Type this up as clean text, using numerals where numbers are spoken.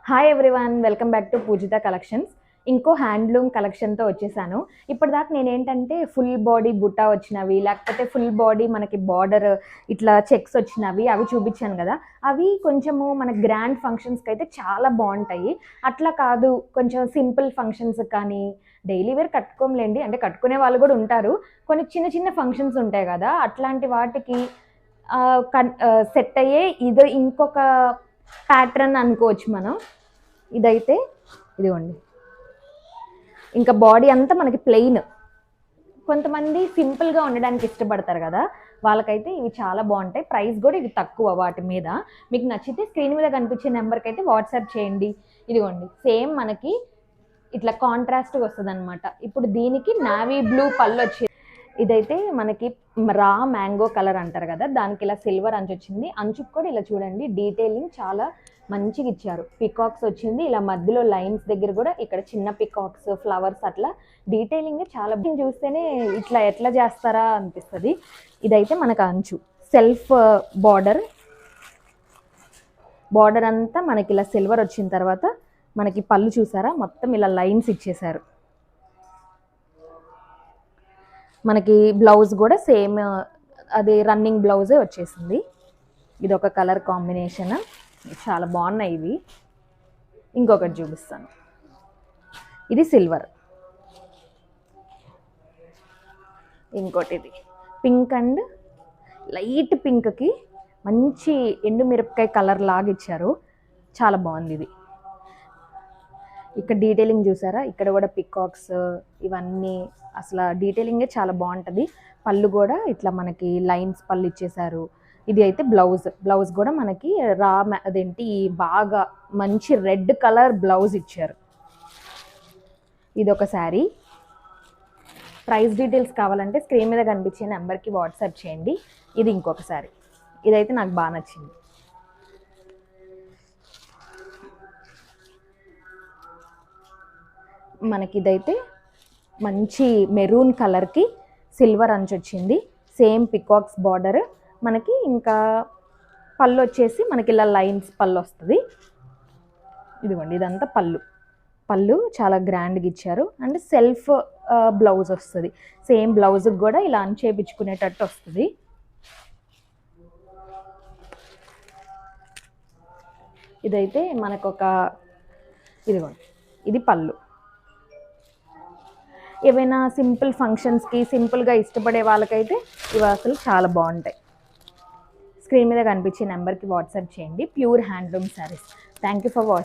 Hi everyone, welcome back to Pujitha collections. ఇంకో handloom కలెక్షన్తో వచ్చేసాను. ఇప్పటిదాకా నేనేంటంటే ఫుల్ బాడీ బుట్టా వచ్చినవి, లేకపోతే ఫుల్ బాడీ మనకి బార్డర్ ఇట్లా చెక్స్ వచ్చినవి అవి చూపించాను కదా. అవి కొంచెము మన గ్రాండ్ ఫంక్షన్స్కి అయితే చాలా బాగుంటాయి. అట్లా కాదు, కొంచెం సింపుల్ ఫంక్షన్స్ కానీ డైలీ వేర్ కట్టుకోలేండి, అంటే కట్టుకునే వాళ్ళు కూడా ఉంటారు. కొన్ని చిన్న చిన్న ఫంక్షన్స్ ఉంటాయి కదా, అట్లాంటి వాటికి సెట్ అయ్యే ఇది ఇంకొక ప్యాటర్న్ అనుకోవచ్చు మనం. ఇదైతే ఇదిగోండి, ఇంకా బాడీ అంతా మనకి ప్లెయిన్. కొంతమంది సింపుల్గా ఉండడానికి ఇష్టపడతారు కదా, వాళ్ళకైతే ఇవి చాలా బాగుంటాయి. ప్రైస్ కూడా ఇవి తక్కువ వాటి మీద. మీకు నచ్చితే స్క్రీన్ మీద కనిపించే నెంబర్కి అయితే వాట్సాప్ చేయండి. ఇదిగోండి, సేమ్ మనకి ఇట్లా కాంట్రాస్ట్గా వస్తుంది అనమాట. ఇప్పుడు దీనికి నావీ బ్లూ పళ్ళు వచ్చి, ఇదైతే మనకి రా మ్యాంగో కలర్ అంటారు కదా, దానికి ఇలా సిల్వర్ అంచు వచ్చింది. అంచుకు కూడా ఇలా చూడండి, డీటెయిలింగ్ చాలా మంచిగా ఇచ్చారు. పికాక్స్ వచ్చింది ఇలా మధ్యలో లైన్స్ దగ్గర కూడా, ఇక్కడ చిన్న పికాక్స్, ఫ్లవర్స్, అట్లా డీటెయిలింగ్ చాలా చూస్తేనే ఇట్లా ఎట్లా చేస్తారా అనిపిస్తుంది. ఇదైతే మనకు అంచు సెల్ఫ్ బార్డర్ అంతా మనకి ఇలా సిల్వర్ వచ్చిన తర్వాత మనకి పళ్ళు చూసారా, మొత్తం ఇలా లైన్స్ ఇచ్చేసారు. మనకి బ్లౌజ్ కూడా సేమ్ అది రన్నింగ్ బ్లౌజే వచ్చేసింది. ఇది ఒక కలర్ కాంబినేషన్, చాలా బాగున్నాయి ఇవి. ఇంకొకటి చూపిస్తాను, ఇది సిల్వర్. ఇంకోటి ఇది పింక్ అండ్ లైట్ పింక్కి మంచి ఎండుమిరపకాయ కలర్ లాగా ఇచ్చారు, చాలా బాగుంది ఇది. ఇక్కడ డీటెయిలింగ్ చూసారా, ఇక్కడ కూడా పికాక్స్ ఇవన్నీ అసలు డీటెయిలింగే చాలా బాగుంటుంది. పళ్ళు కూడా ఇట్లా మనకి లైన్స్ పళ్ళు ఇచ్చేసారు. ఇది అయితే బ్లౌజ్ కూడా మనకి అదేంటి బాగా మంచి రెడ్ కలర్ బ్లౌజ్ ఇచ్చారు. ఇది ఒక శారీ. ప్రైస్ డీటెయిల్స్ కావాలంటే స్క్రీన్ మీద కనిపించే నెంబర్కి వాట్సాప్ చేయండి. ఇది ఇంకొక శారీ, ఇదైతే నాకు బాగా నచ్చింది. మనకి ఇదైతే మంచి మెరూన్ కలర్కి సిల్వర్ అంచు వచ్చింది, సేమ్ పికాక్స్ బార్డర్ మనకి. ఇంకా పళ్ళు వచ్చేసి మనకి ఇలా లైన్స్ పళ్ళు వస్తుంది. ఇదిగోండి, ఇదంతా పళ్ళు చాలా గ్రాండ్గా ఇచ్చారు. అండ్ సెల్ఫ్ బ్లౌజ్ వస్తుంది, సేమ్ బ్లౌజ్కి కూడా ఇలా అంచేపించుకునేటట్టు వస్తుంది. ఇదైతే మనకొక ఇదిగోండి, ఇది పళ్ళు. ఏవైనా సింపుల్ ఫంక్షన్స్కి సింపుల్గా ఇష్టపడే వాళ్ళకైతే ఇవి అసలు చాలా బాగుంటాయి. స్క్రీన్ మీద కనిపించే నెంబర్కి వాట్సాప్ చేయండి. Pure handloom saris. Thank you for watching.